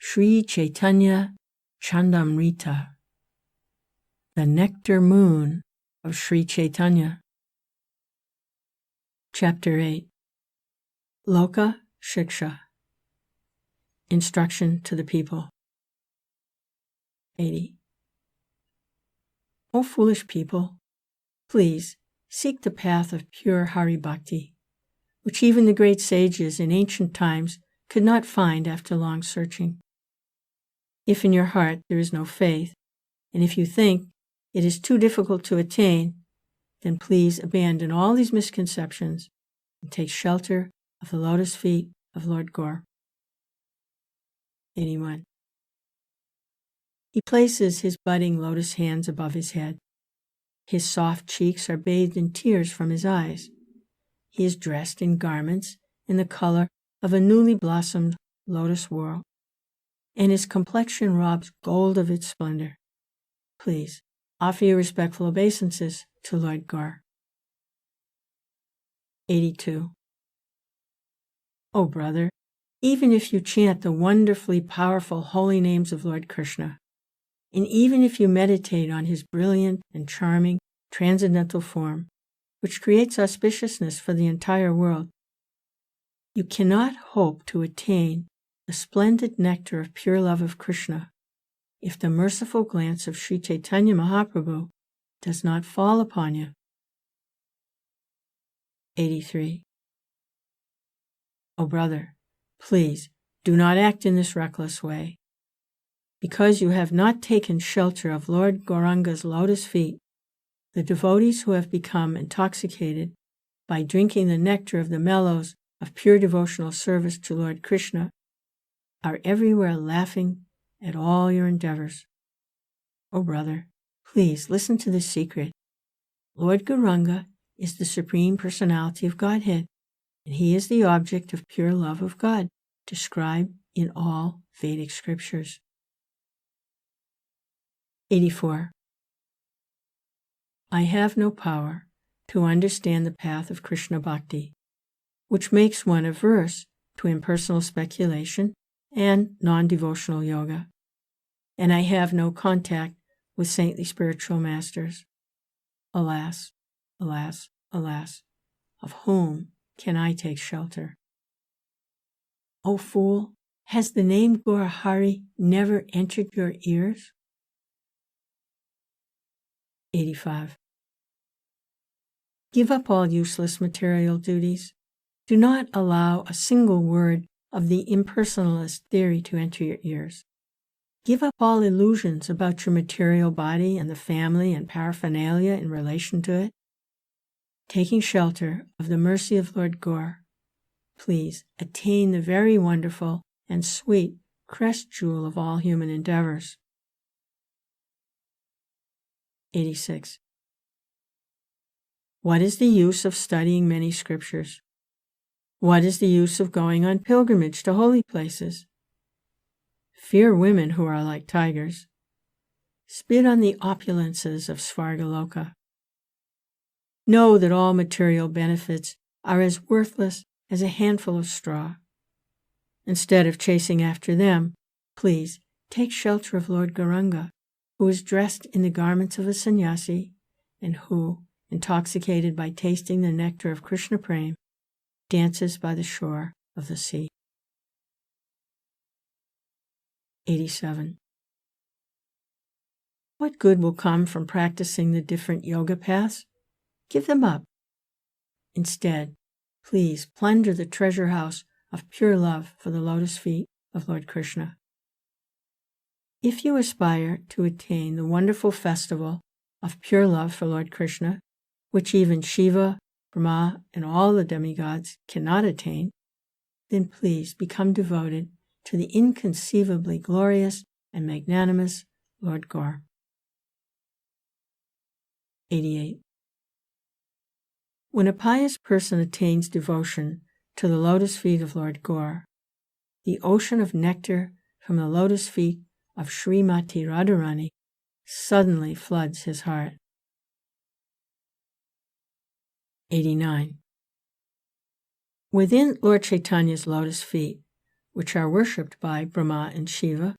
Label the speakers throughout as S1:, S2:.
S1: Sri Caitanya-candramrta, the nectar moon of Sri Chaitanya. Chapter 8. Loka Shiksha, Instruction to the People. 80. O foolish people, please seek the path of pure Hari Bhakti, which even the great sages in ancient times could not find after long searching. If in your heart there is no faith, and if you think it is too difficult to attain, then please abandon all these misconceptions and take shelter of the lotus feet of Lord Gaur. 81. He places his budding lotus hands above his head. His soft cheeks are bathed in tears from his eyes. He is dressed in garments in the color of a newly blossomed lotus whorl, and his complexion robs gold of its splendor. Please offer your respectful obeisances to Lord Gaur. 82. O brother, even if you chant the wonderfully powerful holy names of Lord Krishna, and even if you meditate on his brilliant and charming transcendental form, which creates auspiciousness for the entire world, you cannot hope to attain the splendid nectar of pure love of Krishna if the merciful glance of Sri Chaitanya Mahaprabhu does not fall upon you. 83. O brother, please do not act in this reckless way. Because you have not taken shelter of Lord Gauranga's lotus feet, the devotees who have become intoxicated by drinking the nectar of the mellows of pure devotional service to Lord Krishna are everywhere laughing at all your endeavors. O brother, please listen to this secret. Lord Gauranga is the Supreme Personality of Godhead, and he is the object of pure love of God, described in all Vedic scriptures. 84. I have no power to understand the path of Krishna Bhakti, which makes one averse to impersonal speculation and non-devotional yoga, and I have no contact with saintly spiritual masters. Alas, alas, alas, of whom can I take shelter? O fool, has the name Gaur Hari never entered your ears? 85. Give up all useless material duties. Do not allow a single word of the impersonalist theory to enter your ears. Give up all illusions about your material body and the family and paraphernalia in relation to it. Taking shelter of the mercy of Lord Gaur, please attain the very wonderful and sweet crest jewel of all human endeavors. 86. What is the use of studying many scriptures? What is the use of going on pilgrimage to holy places? Fear women who are like tigers. Spit on the opulences of Svargaloka. Know that all material benefits are as worthless as a handful of straw. Instead of chasing after them, please take shelter of Lord Gauranga, who is dressed in the garments of a sannyasi, and who, intoxicated by tasting the nectar of Krishna Prem, dances by the shore of the sea. 87. What good will come from practicing the different yoga paths? Give them up. Instead, please plunder the treasure house of pure love for the lotus feet of Lord Krishna. If you aspire to attain the wonderful festival of pure love for Lord Krishna, which even Shiva, Brahma, and all the demigods cannot attain, then please become devoted to the inconceivably glorious and magnanimous Lord Gaur. 88. When a pious person attains devotion to the lotus feet of Lord Gaur, the ocean of nectar from the lotus feet of Srimati Radharani suddenly floods his heart. 89. Within Lord Chaitanya's lotus feet which are worshipped by Brahma and Shiva,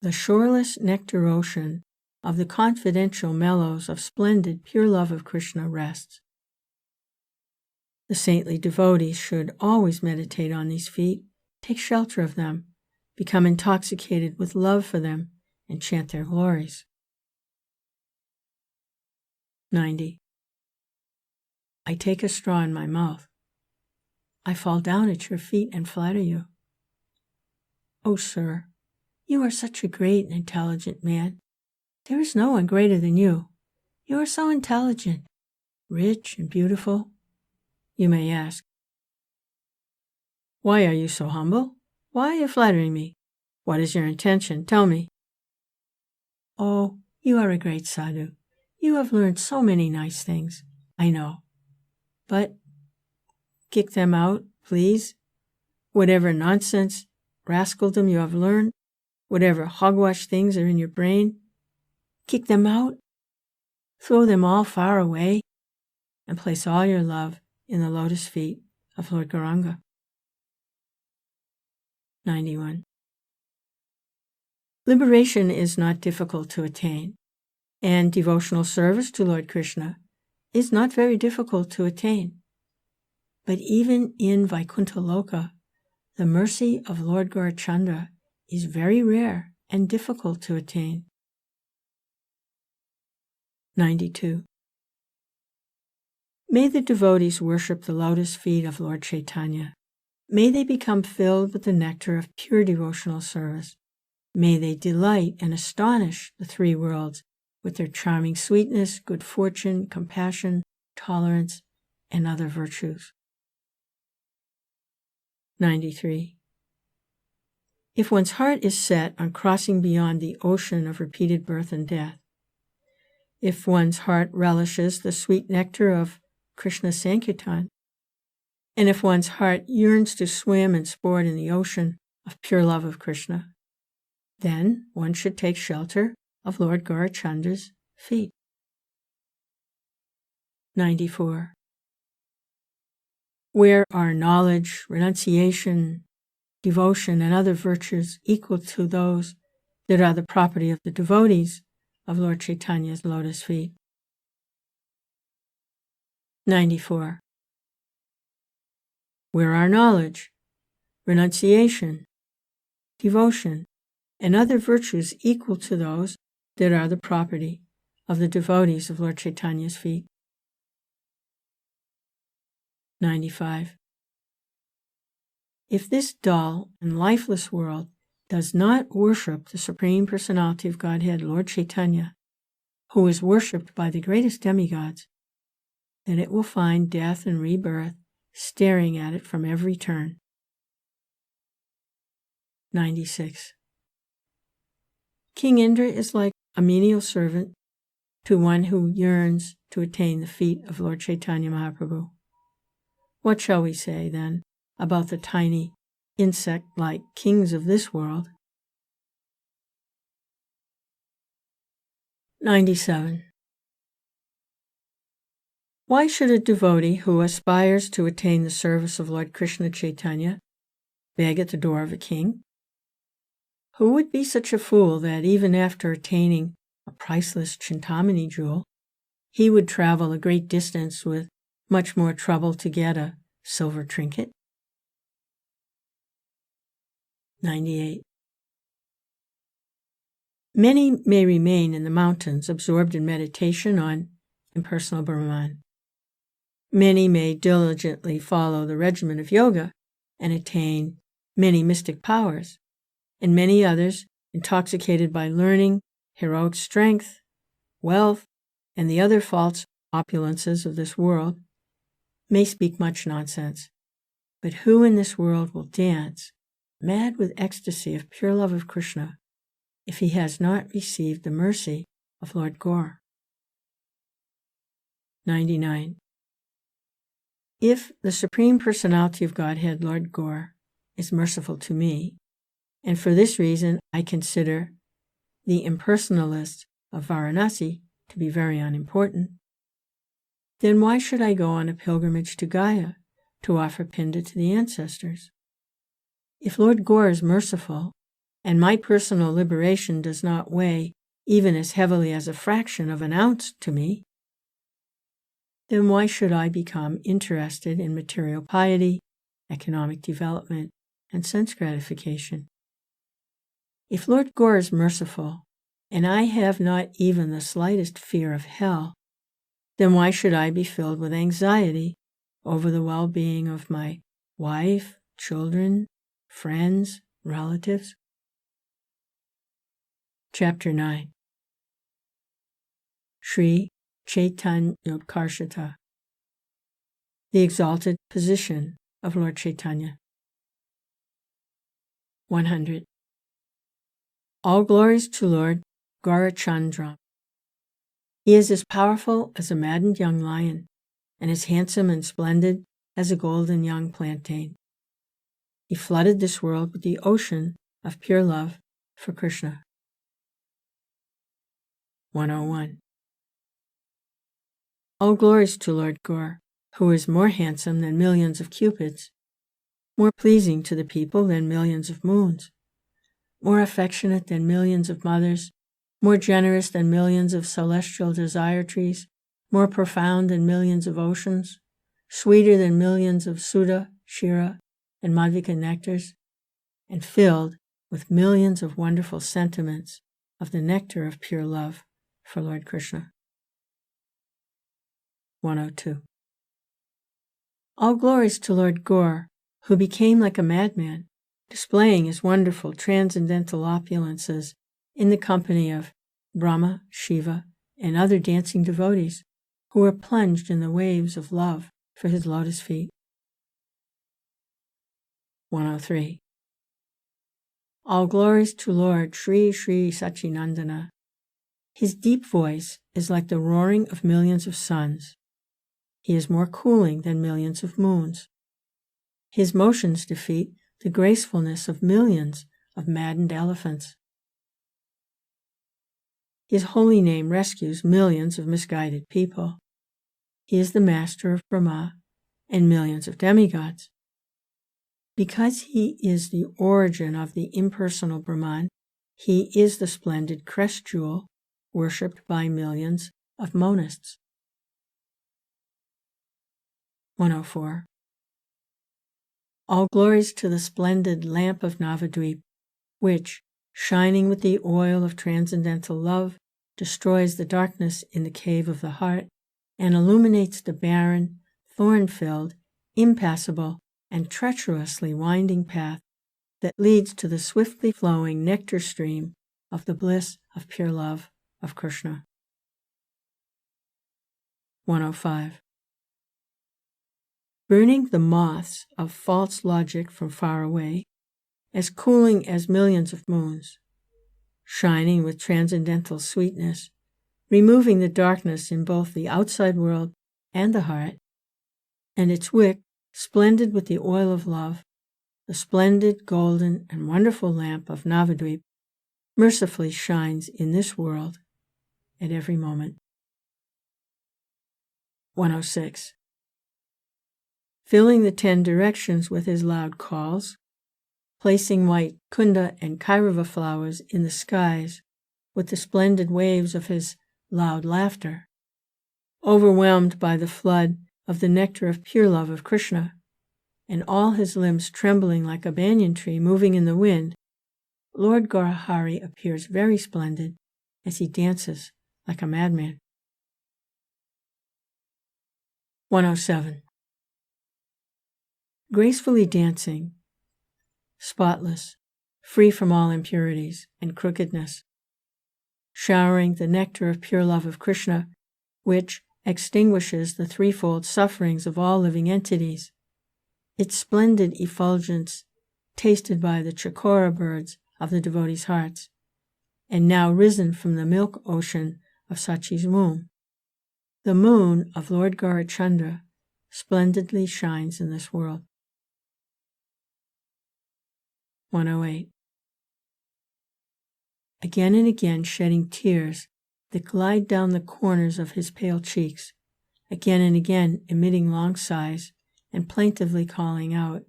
S1: the shoreless nectar ocean of the confidential mellows of splendid pure love of Krishna rests. The saintly devotees should always meditate on these feet, take shelter of them, become intoxicated with love for them, and chant their glories. 90. I take a straw in my mouth. I fall down at your feet and flatter you. O sir, you are such a great and intelligent man. There is no one greater than you. You are so intelligent, rich, and beautiful. You may ask, why are you so humble? Why are you flattering me? What is your intention? Tell me. Oh, you are a great sadhu. You have learned so many nice things. I know. But kick them out, please. Whatever nonsense, rascaldom you have learned, whatever hogwash things are in your brain, kick them out, throw them all far away, and place all your love in the lotus feet of Lord Gauranga. 91. Liberation is not difficult to attain, and devotional service to Lord Krishna is not very difficult to attain. But even in Vaikuntha Loka, the mercy of Lord Gauranga is very rare and difficult to attain. 92. May the devotees worship the lotus feet of Lord Chaitanya. May they become filled with the nectar of pure devotional service. May they delight and astonish the three worlds with their charming sweetness, good fortune, compassion, tolerance, and other virtues. 93. If one's heart is set on crossing beyond the ocean of repeated birth and death, if one's heart relishes the sweet nectar of Krishna Sankirtan, and if one's heart yearns to swim and sport in the ocean of pure love of Krishna, then one should take shelter of Lord Gauranga's feet. 94. Where are knowledge, renunciation, devotion, and other virtues equal to those that are the property of the devotees of Lord Chaitanya's lotus feet? 94. Where are knowledge, renunciation, devotion, and other virtues equal to those that are the property of the devotees of Lord Chaitanya's feet? 95. If this dull and lifeless world does not worship the Supreme Personality of Godhead, Lord Chaitanya, who is worshipped by the greatest demigods, then it will find death and rebirth staring at it from every turn. 96. King Indra is like a menial servant to one who yearns to attain the feet of Lord Chaitanya Mahaprabhu. What shall we say, then, about the tiny, insect-like kings of this world? 97. Why should a devotee who aspires to attain the service of Lord Krishna Chaitanya beg at the door of a king? Who would be such a fool that even after attaining a priceless Chintamani jewel, he would travel a great distance with much more trouble to get a silver trinket? 98. Many may remain in the mountains absorbed in meditation on impersonal Brahman. Many may diligently follow the regimen of yoga and attain many mystic powers, and many others, intoxicated by learning, heroic strength, wealth, and the other false opulences of this world, may speak much nonsense. But who in this world will dance, mad with ecstasy of pure love of Krishna, if he has not received the mercy of Lord Gaur? 99. If the Supreme Personality of Godhead, Lord Gaur, is merciful to me, and for this reason I consider the impersonalists of Varanasi to be very unimportant, then why should I go on a pilgrimage to Gaya to offer Pinda to the ancestors? If Lord Gaur is merciful, and my personal liberation does not weigh even as heavily as a fraction of an ounce to me, then why should I become interested in material piety, economic development, and sense gratification? If Lord Gaur is merciful, and I have not even the slightest fear of hell, then why should I be filled with anxiety over the well-being of my wife, children, friends, relatives? Chapter 9. Sri Caitanya-candramrta, the exalted position of Lord Chaitanya. 100. All glories to Lord Gauranga. He is as powerful as a maddened young lion, and as handsome and splendid as a golden young plantain. He flooded this world with the ocean of pure love for Krishna. 101. All glories to Lord Gaur, who is more handsome than millions of cupids, more pleasing to the people than millions of moons, more affectionate than millions of mothers, more generous than millions of celestial desire trees, more profound than millions of oceans, sweeter than millions of Sudha, Shira, and Madhvika nectars, and filled with millions of wonderful sentiments of the nectar of pure love for Lord Krishna. 102. All glories to Lord Gaur, who became like a madman, displaying his wonderful transcendental opulences in the company of Brahma, Shiva, and other dancing devotees who were plunged in the waves of love for his lotus feet. 103. All glories to Lord Sri Sri Satchidananda. His deep voice is like the roaring of millions of suns. He is more cooling than millions of moons. His motions defeat the gracefulness of millions of maddened elephants. His holy name rescues millions of misguided people. He is the master of Brahma and millions of demigods. Because he is the origin of the impersonal Brahman, he is the splendid crest jewel worshipped by millions of monists. 104. All glories to the splendid lamp of Navadvip, which, shining with the oil of transcendental love, destroys the darkness in the cave of the heart and illuminates the barren, thorn-filled, impassable, and treacherously winding path that leads to the swiftly flowing nectar stream of the bliss of pure love of Krishna. 105. Burning the moths of false logic from far away, as cooling as millions of moons, shining with transcendental sweetness, removing the darkness in both the outside world and the heart, and its wick splendid with the oil of love, the splendid, golden, and wonderful lamp of Navadvip mercifully shines in this world at every moment. 106. Filling the 10 directions with his loud calls, placing white kunda and kairava flowers in the skies with the splendid waves of his loud laughter, overwhelmed by the flood of the nectar of pure love of Krishna, and all his limbs trembling like a banyan tree moving in the wind, Lord Gauranga appears very splendid as he dances like a madman. 107. Gracefully dancing, spotless, free from all impurities and crookedness, showering the nectar of pure love of Krishna, which extinguishes the threefold sufferings of all living entities, its splendid effulgence tasted by the chakora birds of the devotees' hearts, and now risen from the milk ocean of Sachi's womb. The moon of Lord Gauranga splendidly shines in this world. 108. Again and again shedding tears that glide down the corners of his pale cheeks, again and again emitting long sighs and plaintively calling out,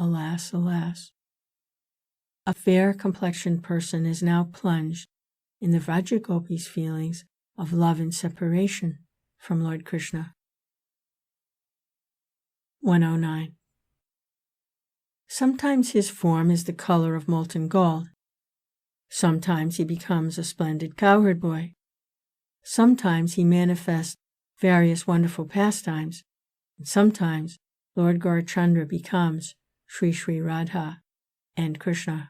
S1: alas, alas. A fair-complexioned person is now plunged in the Vrajagopi's feelings of love and separation from Lord Krishna. 109. Sometimes his form is the color of molten gold. Sometimes he becomes a splendid cowherd boy. Sometimes he manifests various wonderful pastimes, and sometimes Lord Gauranga becomes Sri Sri Radha and Krishna.